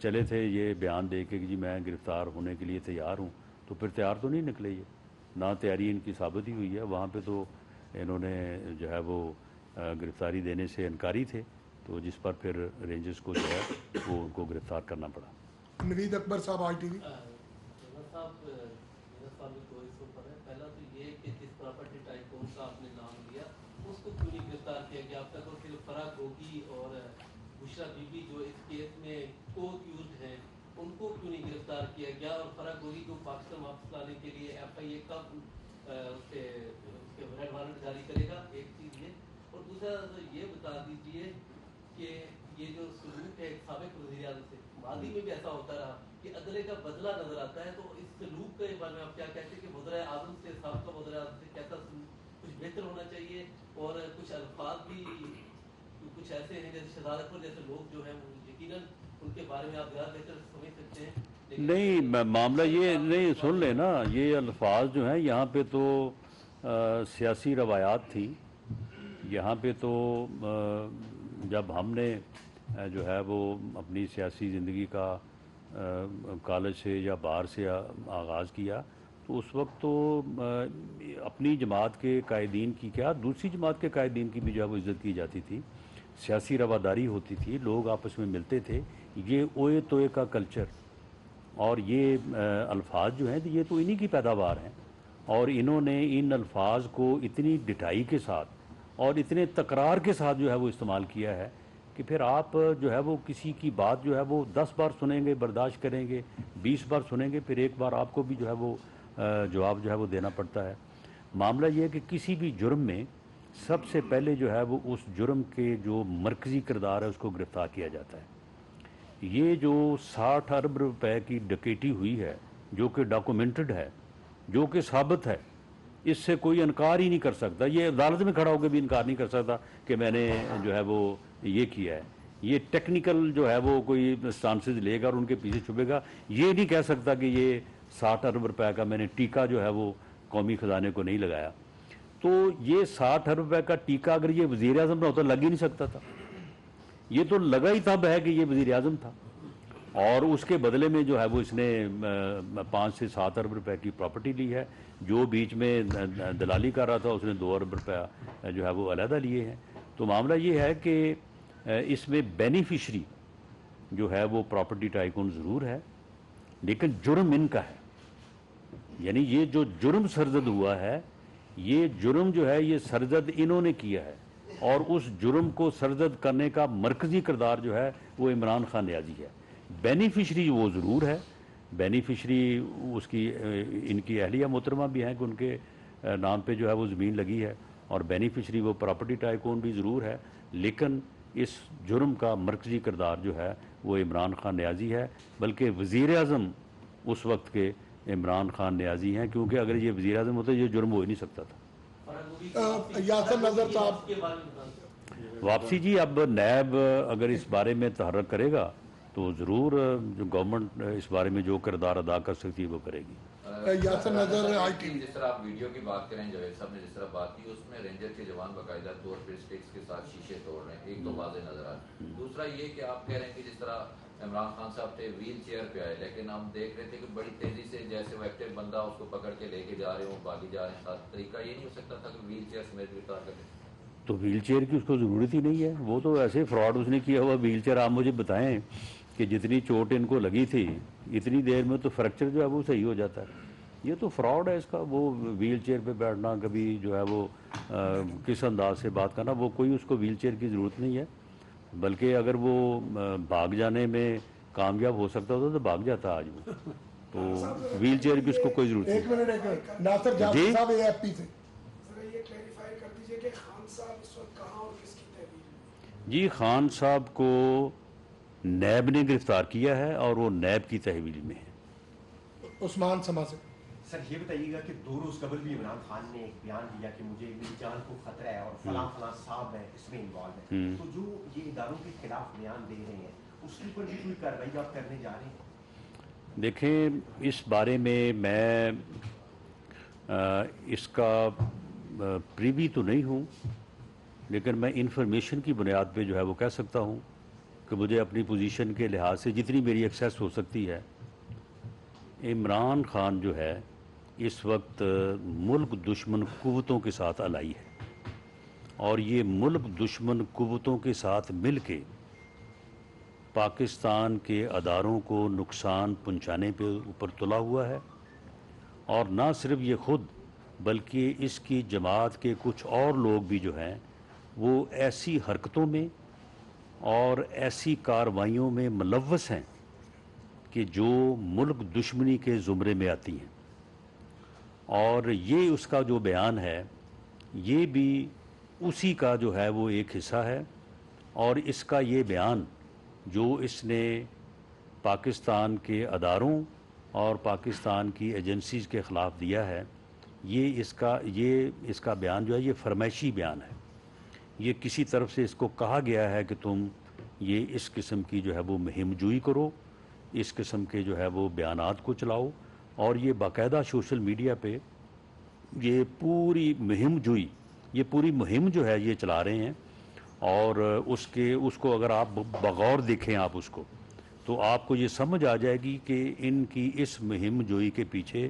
چلے تھے یہ بیان دے کے کہ جی میں گرفتار ہونے کے لیے تیار ہوں, تو پھر تیار تو نہیں نکلے. یہ نہ تیاری ان کی ثابت ہی ہوئی ہے. وہاں پہ تو انہوں نے جو ہے وہ گرفتاری دینے سے انکاری تھے, تو جس پر پھر رینجز کو جو ہے وہ ان کو گرفتار کرنا پڑا. نوید اکبر صاحب آئی ٹی وی. پہلا تو یہ کہ جس پراپرٹی ٹائکون کا آپ نے نام لیا اس کو کیوں نہیں گرفتار کیا گیا اب تک, اور صرف فرح گوگی اور بشرا بی بی جو اس کیس میں کو ایکیوزڈ ہیں ان کو کیوں نہیں گرفتار کیا گیا, اور فرح گوگی کو پاکستان واپس لانے کے لیے ایف آئی اے کب اس کے ریڈ وارنٹ جاری کرے گا. ایک چیز یہ, اور دوسرا یہ بتا دیجیے کہ یہ جو سلوک ہے سابق وزیر اعظم سے ماضی میں بھی ایسا ہوتا رہا کہ عدلے کا بدلہ نظر آتا ہے, تو اس سلوک کے بارے میں آپ کیا کہتے ہیں کہ وزیر اعظم سے سابقہ وزیر اعظم سے کیسا کچھ بہتر ہونا چاہیے, اور کچھ الفاظ بھی کچھ ایسے ہیں جیسے شہزاد اکبر جیسے لوگ جو ہیں یقیناً ان کے بارے میں آپ زیادہ بہتر سمجھ سکتے ہیں. نہیں معاملہ یہ نہیں, سن لیں نا, یہ الفاظ جو ہیں یہاں پہ تو سیاسی روایات تھی. یہاں پہ تو جب ہم نے جو ہے وہ اپنی سیاسی زندگی کا کالج سے یا باہر سے آغاز کیا تو اس وقت تو اپنی جماعت کے قائدین کی کیا دوسری جماعت کے قائدین کی بھی جو ہے وہ عزت کی جاتی تھی. سیاسی رواداری ہوتی تھی, لوگ آپس میں ملتے تھے. یہ اوئے توئے کا کلچر اور یہ الفاظ جو ہیں یہ تو انہی کی پیداوار ہیں, اور انہوں نے ان الفاظ کو اتنی ڈٹائی کے ساتھ اور اتنے تکرار کے ساتھ جو ہے وہ استعمال کیا ہے کہ پھر آپ جو ہے وہ کسی کی بات جو ہے وہ 10 بار سنیں گے برداشت کریں گے, 20 بار سنیں گے, پھر ایک بار آپ کو بھی جو ہے وہ جواب جو ہے وہ دینا پڑتا ہے. معاملہ یہ ہے کہ کسی بھی جرم میں سب سے پہلے جو ہے وہ اس جرم کے جو مرکزی کردار ہے اس کو گرفتار کیا جاتا ہے. یہ جو 60 ارب روپے کی ڈکیٹی ہوئی ہے جو کہ ڈاکومنٹڈ ہے, جو کہ ثابت ہے, اس سے کوئی انکار ہی نہیں کر سکتا. یہ عدالت میں کھڑا ہو کے بھی انکار نہیں کر سکتا کہ میں نے جو ہے وہ یہ کیا ہے. یہ ٹیکنیکل جو ہے وہ کوئی سٹانسز لے گا اور ان کے پیچھے چھپے گا. یہ نہیں کہہ سکتا کہ یہ 60 ارب روپے کا میں نے ٹیکہ جو ہے وہ قومی خزانے کو نہیں لگایا. تو یہ 60 ارب روپے کا ٹیکہ اگر یہ وزیر اعظم نہ ہوتا لگ ہی نہیں سکتا تھا. یہ تو لگا ہی تب ہے کہ یہ وزیر اعظم تھا, اور اس کے بدلے میں جو ہے وہ اس نے 5 سے 7 ارب روپے کی پراپرٹی لی ہے. جو بیچ میں دلالی کر رہا تھا اس نے 2 ارب روپے جو ہے وہ علیحدہ لیے ہیں. تو معاملہ یہ ہے کہ اس میں بینیفیشری جو ہے وہ پراپرٹی ٹائکون ضرور ہے, لیکن جرم ان کا ہے. یعنی یہ جو جرم سرزد ہوا ہے, یہ جرم جو ہے یہ سرزد انہوں نے کیا ہے, اور اس جرم کو سرزد کرنے کا مرکزی کردار جو ہے وہ عمران خان نیازی ہے. بینیفیشری وہ ضرور ہے, بینیفیشری اس کی ان کی اہلیہ محترمہ بھی ہیں کہ ان کے نام پہ جو ہے وہ زمین لگی ہے, اور بینیفیشری وہ پراپرٹی ٹائکون بھی ضرور ہے, لیکن اس جرم کا مرکزی کردار جو ہے وہ عمران خان نیازی ہے. بلکہ وزیر اعظم اس وقت کے عمران خان نیازی ہیں, کیونکہ اگر یہ وزیر اعظم ہوتا یہ جرم ہو ہی نہیں سکتا تھا. یاسر نظر صاحب. واپسی جی, اب نیب اگر اس بارے میں تحرک کرے گا تو ضرور جو گورنمنٹ اس بارے میں جو کردار ادا کر سکتی ہے وہ کرے گی. یاسر نظر آئی ٹی. جس طرح آپ ویڈیو کی بات کریں, جاوید صاحب نے جس طرح بات کی اس میں رینجر کے جوان باقاعدہ طور پر اسٹکس کے ساتھ شیشے توڑ رہے ہیں, ایک تو واضح نظر آ رہا ہے. دوسرا یہ کہ آپ کہہ رہے ہیں کہ جس طرح عمران خان صاحب تھے ویل چیئر پہ آئے, لیکن ہم دیکھ رہے تھے کہ بڑی تیزی سے جیسے وہ ایکٹیو بندہ اس کو پکڑ کے لے کے جا رہے ہوں, بھاگی جا رہے ہیں. ساتھ طریقہ یہ نہیں ہو سکتا تھا کہ ویل چیئر سمیت گرفتار کر دیں؟ تو ویل چیئر کی اس کو ضرورت ہی نہیں ہے, وہ تو ایسے فراڈ اس نے کیا ہوا. ویل چیئر آپ مجھے بتائیں کہ جتنی چوٹ ان کو لگی تھی اتنی دیر میں تو فریکچر جو ہے وہ صحیح ہو جاتا ہے. یہ تو فراڈ ہے اس کا. وہ ویل چیئر پہ بیٹھنا, کبھی جو ہے وہ کس انداز سے بات کرنا, وہ کوئی اس کو ویل چیئر کی ضرورت نہیں ہے. بلکہ اگر وہ بھاگ جانے میں کامیاب ہو سکتا ہوتا تو بھاگ جاتا آج وہ. تو ویل چیئر کی اس کو کوئی ضرورت ایک نہیں. منٹ ناصر جعفر جی صاحب AFP سے. ذرا یہ کلیریفائی کر دیجئے کہ خان صاحب اس وقت کہاں اور کس کی تحویل میں؟ جی خان صاحب کو نیب نے گرفتار کیا ہے اور وہ نیب کی تحویل میں ہے. عثمان سما سے. سر یہ بتائیے گا کہ 2 روز قبل بھی عمران خان نے ایک بیان دیا کہ مجھے میری جان کو خطرہ ہے اور فلاں فلاں صاحب ہیں اس میں انوالو ہیں، تو جو یہ اداروں کے خلاف بیان دے رہے ہیں اس کے اوپر بھی کوئی کارروائی آپ کرنے جا رہے ہیں؟ دیکھیں اس بارے میں اس کا پریوی تو نہیں ہوں، لیکن میں انفارمیشن کی بنیاد پہ جو ہے وہ کہہ سکتا ہوں کہ مجھے اپنی پوزیشن کے لحاظ سے جتنی میری ایکسیس ہو سکتی ہے، عمران خان جو ہے اس وقت ملک دشمن قوتوں کے ساتھ الائی ہے، اور یہ ملک دشمن قوتوں کے ساتھ مل کے پاکستان کے اداروں کو نقصان پہنچانے پہ اوپر تلا ہوا ہے. اور نہ صرف یہ خود بلکہ اس کی جماعت کے کچھ اور لوگ بھی جو ہیں وہ ایسی حرکتوں میں اور ایسی کارروائیوں میں ملوث ہیں کہ جو ملک دشمنی کے زمرے میں آتی ہیں. اور یہ اس کا جو بیان ہے یہ بھی اسی کا جو ہے وہ ایک حصہ ہے. اور اس کا یہ بیان جو اس نے پاکستان کے اداروں اور پاکستان کی ایجنسیز کے خلاف دیا ہے، یہ اس کا بیان جو ہے یہ فرمائشی بیان ہے. یہ کسی طرف سے اس کو کہا گیا ہے کہ تم یہ اس قسم کی جو ہے وہ مہم جوئی کرو، اس قسم کے جو ہے وہ بیانات کو چلاؤ، اور یہ باقاعدہ سوشل میڈیا پہ یہ پوری مہم جو ہے یہ چلا رہے ہیں. اور اس کو اگر آپ بغور دیکھیں آپ اس کو، تو آپ کو یہ سمجھ آ جائے گی کہ ان کی اس مہم جوئی کے پیچھے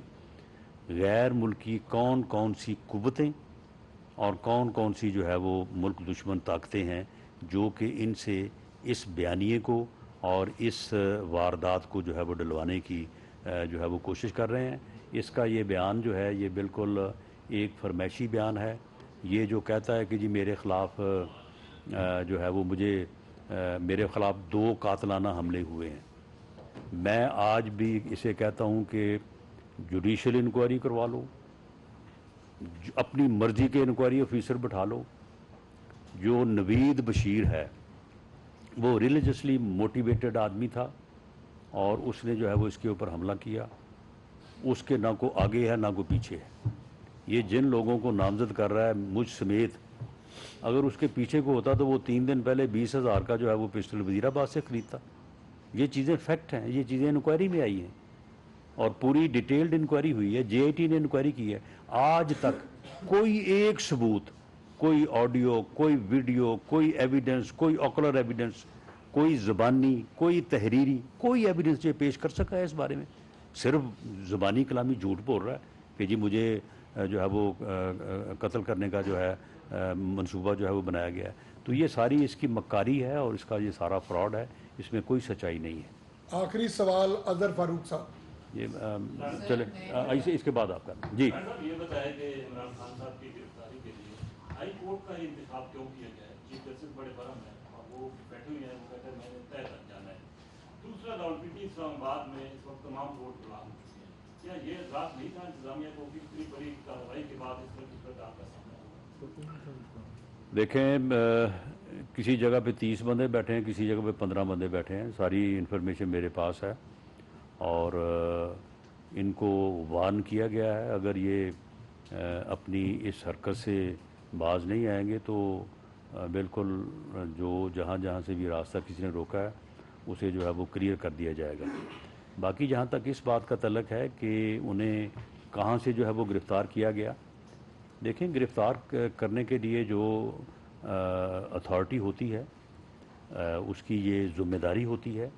غیر ملکی کون کون سی قوتیں اور کون کون سی جو ہے وہ ملک دشمن طاقتیں ہیں جو کہ ان سے اس بیانیے کو اور اس واردات کو جو ہے وہ ڈلوانے کی جو ہے وہ کوشش کر رہے ہیں. اس کا یہ بیان جو ہے یہ بالکل ایک فرمائشی بیان ہے. یہ جو کہتا ہے کہ جی میرے خلاف جو ہے وہ میرے خلاف 2 قاتلانہ حملے ہوئے ہیں، میں آج بھی اسے کہتا ہوں کہ جوڈیشل انکوائری کروا لو، اپنی مرضی کے انکوائری آفیسر بٹھا لو. جو نوید بشیر ہے وہ ریلیجسلی موٹیویٹڈ آدمی تھا اور اس نے جو ہے وہ اس کے اوپر حملہ کیا. اس کے نہ کو آگے ہے نہ کو پیچھے ہے. یہ جن لوگوں کو نامزد کر رہا ہے مجھ سمیت، اگر اس کے پیچھے کو ہوتا تو وہ 3 دن پہلے 20,000 کا جو ہے وہ پسٹل وزیرآباد سے خریدتا. یہ چیزیں فیکٹ ہیں، یہ چیزیں انکوائری میں آئی ہیں اور پوری ڈیٹیلڈ انکوائری ہوئی ہے. JIT نے انکوائری کی ہے. آج تک کوئی ایک ثبوت، کوئی آڈیو، کوئی ویڈیو، کوئی ایویڈنس، کوئی اوکولر ایویڈنس، کوئی زبانی، کوئی تحریری، کوئی ایویڈنس جو پیش کر سکا ہے اس بارے میں. صرف زبانی کلامی جھوٹ بول رہا ہے کہ جی مجھے جو ہے وہ قتل کرنے کا جو ہے منصوبہ جو ہے وہ بنایا گیا ہے. تو یہ ساری اس کی مکاری ہے اور اس کا یہ سارا فراڈ ہے، اس میں کوئی سچائی نہیں ہے. آخری سوال اظہر فاروق صاحب. یہ چلے اس کے بعد آپ کا جی. صاحب یہ بتایا کہ عمران خان صاحب کی گرفتاری کے لیے ہائی کورٹ کا انتخاب کیوں کیا گیا ہے؟ چیف جسٹس بڑے برہم ہیں اور وہ بیٹھے ہوئے ہیں، وہ کہتے ہیں میں نے طے تک جانا ہے. دوسرا راولپنڈی اسلام آباد میں اس وقت تمام کورٹ بلا ہو چکی ہیں. کیا یہ ذات نہیں تھا انتظامیہ کو کہ اتنی بڑی کارروائی کے بعد اس پر آپ کا سامنا ہوگا؟ دیکھیں کسی جگہ پہ 30 بندے بیٹھے ہیں، کسی جگہ پہ 15 بندے بیٹھے ہیں. ساری انفارمیشن میرے پاس ہے اور ان کو وارن کیا گیا ہے. اگر یہ اپنی اس حرکت سے باز نہیں آئیں گے تو بالکل جو جہاں سے بھی راستہ کسی نے روکا ہے اسے جو ہے وہ کلیئر کر دیا جائے گا. باقی جہاں تک اس بات کا تعلق ہے کہ انہیں کہاں سے جو ہے وہ گرفتار کیا گیا، دیکھیں گرفتار کرنے کے لیے جو اتھارٹی ہوتی ہے اس کی یہ ذمہ داری ہوتی ہے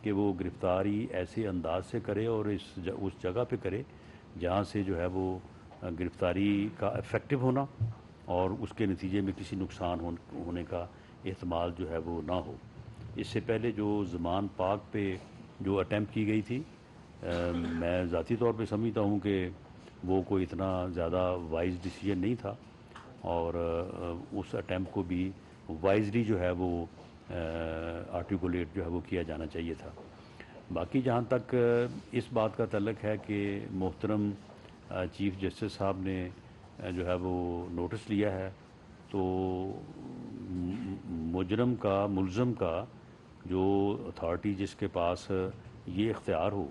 کہ وہ گرفتاری ایسے انداز سے کرے اور اس جگہ پہ کرے جہاں سے جو ہے وہ گرفتاری کا افیکٹو ہونا اور اس کے نتیجے میں کسی نقصان ہونے کا احتمال جو ہے وہ نہ ہو. اس سے پہلے جو زمان پاک پہ جو اٹیمپٹ کی گئی تھی، میں ذاتی طور پہ سمجھتا ہوں کہ وہ کوئی اتنا زیادہ وائز ڈیسیجن نہیں تھا اور اس اٹیمپٹ کو بھی وائزلی جو ہے وہ آرٹیکولیٹ جو ہے وہ کیا جانا چاہیے تھا. باقی جہاں تک اس بات کا تعلق ہے کہ محترم چیف جسٹس صاحب نے جو ہے وہ نوٹس لیا ہے، تو مجرم کا، ملزم کا جو اتھارٹی جس کے پاس یہ اختیار ہو،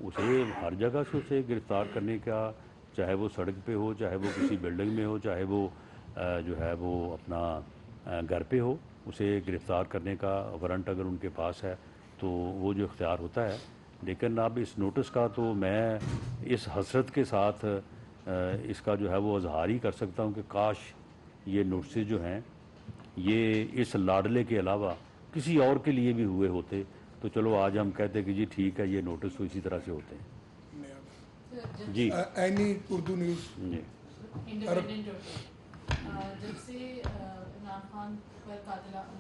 اسے ہر جگہ سے اسے گرفتار کرنے کا، چاہے وہ سڑک پہ ہو، چاہے وہ کسی بلڈنگ میں ہو، چاہے وہ جو ہے وہ اپنا گھر پہ ہو، اسے گرفتار کرنے کا وارنٹ اگر ان کے پاس ہے تو وہ جو اختیار ہوتا ہے۔ لیکن اب اس نوٹس کا تو میں اس حسرت کے ساتھ اس کا جو ہے وہ اظہار ہی کر سکتا ہوں کہ کاش یہ نوٹسز جو ہیں یہ اس لاڈلے کے علاوہ کسی اور کے لیے بھی ہوئے ہوتے تو چلو آج ہم کہتے کہ جی ٹھیک ہے، یہ نوٹس تو اسی طرح سے ہوتے ہیں۔ جی اینی اردو نیوز جی انڈیپینڈنٹ جب سے عمران خان پر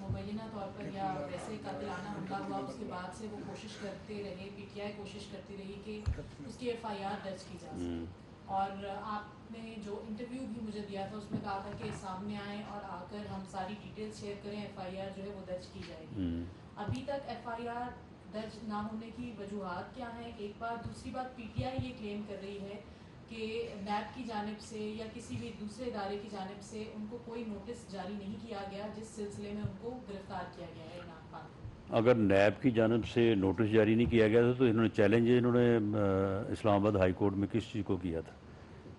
مبینہ طور پر یا ویسے قاتلانہ حملہ ہوا، اس کے بعد سے وہ کوشش کرتے رہے، پی ٹی آئی کوشش کرتی رہی کہ اس کی ایف آئی آر درج کی جا سکے، اور آپ نے جو انٹرویو بھی مجھے دیا تھا اس میں کہا تھا کہ سامنے آئیں اور آ کر ہم ساری ڈیٹیلز شیئر کریں، ایف آئی آر جو ہے وہ درج کی جائے گی۔ ابھی تک ایف آئی آر درج نہ ہونے کی وجوہات کیا ہیں؟ ایک بات، دوسری بات پی ٹی آئی یہ کلیم کر رہی ہے کہ نیب کی جانب سے یا کسی بھی دوسرے ادارے کی جانب سے ان کو کوئی نوٹس جاری نہیں کیا گیا جس سلسلے میں ان کو گرفتار کیا گیا ہے عمران خان۔ اگر نیب کی جانب سے نوٹس جاری نہیں کیا گیا تھا تو انہوں نے چیلنج اسلام آباد ہائی کورٹ میں کس چیز کو کیا تھا؟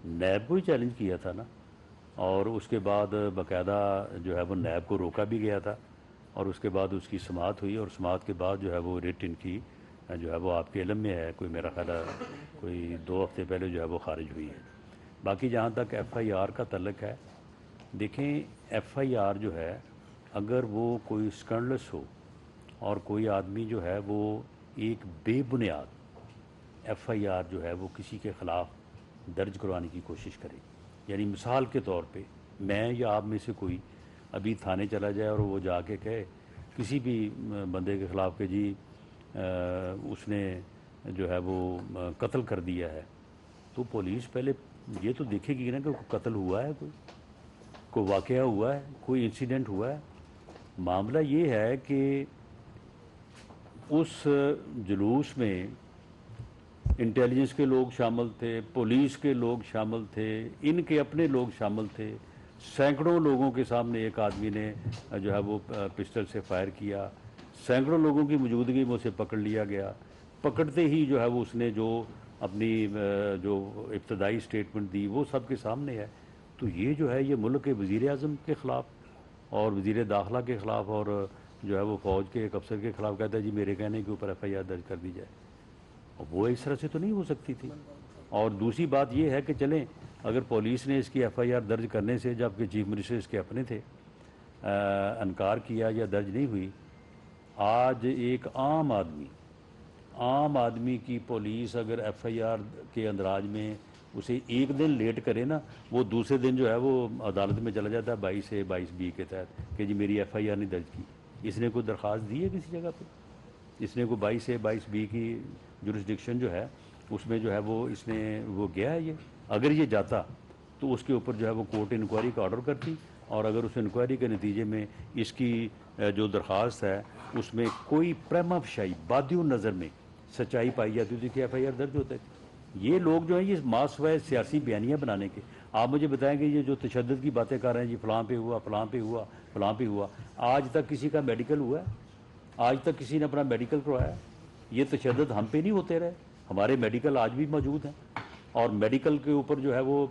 نیب کو ہی چیلنج کیا تھا نا، اور اس کے بعد باقاعدہ جو ہے وہ نیب کو روکا بھی گیا تھا، اور اس کے بعد اس کی سماعت ہوئی، اور سماعت کے بعد جو ہے وہ ریٹ ان کی جو ہے وہ آپ کے علم میں ہے، کوئی میرا خیال ہے کوئی 2 ہفتے پہلے جو ہے وہ خارج ہوئی ہے۔ باقی جہاں تک ایف آئی آر کا تعلق ہے، دیکھیں ایف آئی آر جو ہے اگر وہ کوئی سکنڈلس ہو اور کوئی آدمی جو ہے وہ ایک بے بنیاد ایف آئی آر جو ہے وہ کسی کے خلاف درج کروانے کی کوشش کرے، یعنی مثال کے طور پہ میں یا آپ میں سے کوئی ابھی تھانے چلا جائے اور وہ جا کے کہے کسی بھی بندے کے خلاف کہ جی اس نے جو ہے وہ قتل کر دیا ہے، تو پولیس پہلے یہ تو دیکھے گی نا کہ قتل ہوا ہے، کوئی واقعہ ہوا ہے، کوئی انسیڈنٹ ہوا ہے۔ معاملہ یہ ہے کہ اس جلوس میں انٹیلیجنس کے لوگ شامل تھے، پولیس کے لوگ شامل تھے، ان کے اپنے لوگ شامل تھے، سینکڑوں لوگوں کے سامنے ایک آدمی نے جو ہے وہ پسٹل سے فائر کیا، سینکڑوں لوگوں کی موجودگی میں اسے پکڑ لیا گیا، پکڑتے ہی جو ہے وہ اس نے جو اپنی جو ابتدائی سٹیٹمنٹ دی وہ سب کے سامنے ہے۔ تو یہ جو ہے یہ ملک کے وزیر اعظم کے خلاف اور وزیر داخلہ کے خلاف اور جو ہے وہ فوج کے ایک افسر کے خلاف کہتا ہے جی میرے کہنے کے اوپر ایف آئی آر درج کر دی جائے، وہ اس طرح سے تو نہیں ہو سکتی تھی۔ اور دوسری بات یہ ہے کہ چلیں اگر پولیس نے اس کی ایف آئی آر درج کرنے سے، جبکہ چیف منسٹر اس کے اپنے تھے، انکار کیا یا درج نہیں ہوئی، آج ایک عام آدمی کی پولیس اگر ایف آئی آر کے اندراج میں اسے ایک دن لیٹ کرے نا، وہ دوسرے دن جو ہے وہ عدالت میں چلا جاتا ہے 22A/22B کے تحت کہ جی میری ایف آئی آر نہیں درج کی۔ اس نے کوئی درخواست دی ہے کسی جگہ پہ؟ اس نے کوئی 22A/22B کی جورسڈکشن جو ہے اس میں جو ہے وہ اس نے وہ گیا ہے یہ؟ اگر یہ جاتا تو اس کے اوپر جو ہے وہ کورٹ انکوائری کا آرڈر کرتی، اور اگر اس انکوائری کے نتیجے میں اس کی جو درخواست ہے اس میں کوئی پریما فشائی بادی نظر میں سچائی پائی جاتی تھی کہ ایف آئی آر درج ہوتا ہے۔ یہ لوگ جو ہیں یہ ماسوائے سیاسی بیانیاں بنانے کے، آپ مجھے بتائیں کہ یہ جو تشدد کی باتیں کر رہے ہیں جی فلاں پہ ہوا، فلاں پہ ہوا، فلاں پہ ہوا، آج تک کسی کا میڈیکل ہوا ہے؟ آج تک کسی نے اپنا میڈیکل کروایا ہے؟ یہ تشدد ہم پہ نہیں ہوتے رہے؟ ہمارے میڈیکل آج بھی موجود ہیں، اور میڈیکل کے اوپر جو ہے وہ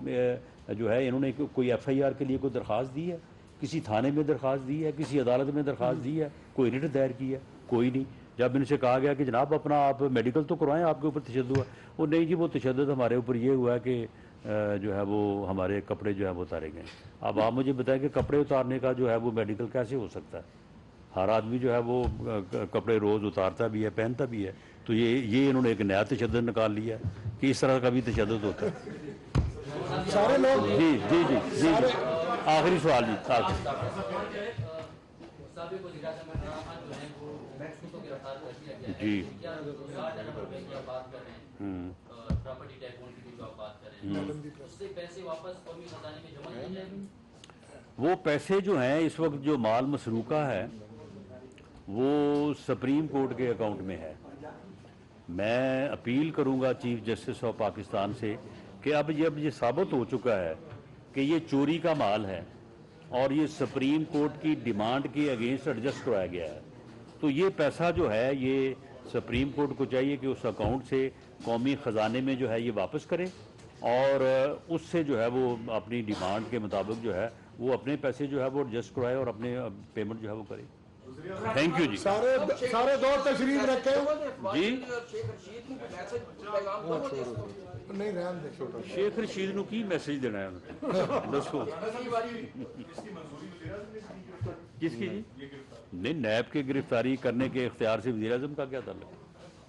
جو ہے انہوں نے کوئی ایف آئی آر کے لیے کوئی درخواست دی ہے؟ کسی تھانے میں درخواست دی ہے؟ کسی عدالت میں درخواست دی ہے؟ کوئی ریٹ دائر کی ہے؟ کوئی نہیں۔ جب ان سے کہا گیا کہ جناب اپنا آپ میڈیکل تو کروائیں، آپ کے اوپر تشدد ہوا، وہ نہیں جی وہ تشدد ہمارے اوپر یہ ہوا ہے کہ جو ہے وہ ہمارے کپڑے جو ہے وہ اتارے گئے۔ اب آپ مجھے بتائیں کہ کپڑے اتارنے کا جو ہے وہ میڈیکل کیسے ہو سکتا ہے؟ ہر آدمی جو ہے وہ کپڑے روز اتارتا بھی ہے، پہنتا بھی ہے، تو یہ انہوں نے ایک نیا تشدد نکال لیا کہ اس طرح کا بھی تشدد ہوتا ہے۔ سارے لوگ جی آخری سوال جی سابق وزیر اعظم عمران خان جو ہیں وہ کو گرفتار کر دیا گیا ہے، جی کیا 60 ارب روپے کی آپ بات کر رہے ہیں، پراپرٹی ٹیکون کی جو آپ بات کر رہے ہیں، اس سے پیسے واپس قومی خزانے میں جمع کیے جائیں گے؟ وہ پیسے جو ہیں اس وقت جو مال مسروقہ ہے وہ سپریم کورٹ کے اکاؤنٹ میں ہے، میں اپیل کروں گا چیف جسٹس آف پاکستان سے کہ اب یہ ثابت ہو چکا ہے کہ یہ چوری کا مال ہے اور یہ سپریم کورٹ کی ڈیمانڈ کے اگینسٹ ایڈجسٹ کرایا گیا ہے، تو یہ پیسہ جو ہے یہ سپریم کورٹ کو چاہیے کہ اس اکاؤنٹ سے قومی خزانے میں جو ہے یہ واپس کرے اور اس سے جو ہے وہ اپنی ڈیمانڈ کے مطابق جو ہے وہ اپنے پیسے جو ہے وہ ایڈجسٹ کرائے اور اپنے پیمنٹ جو ہے وہ کرے۔ تھینک یو جی۔ سارے دور تشریف رکھے جی نہیں رہن دے شیخ رشید نو کی میسج دینا ہے دسو کس کی جی؟ نہیں نیب کے گرفتاری کرنے کے اختیار سے وزیر اعظم کا کیا تعلق ہے؟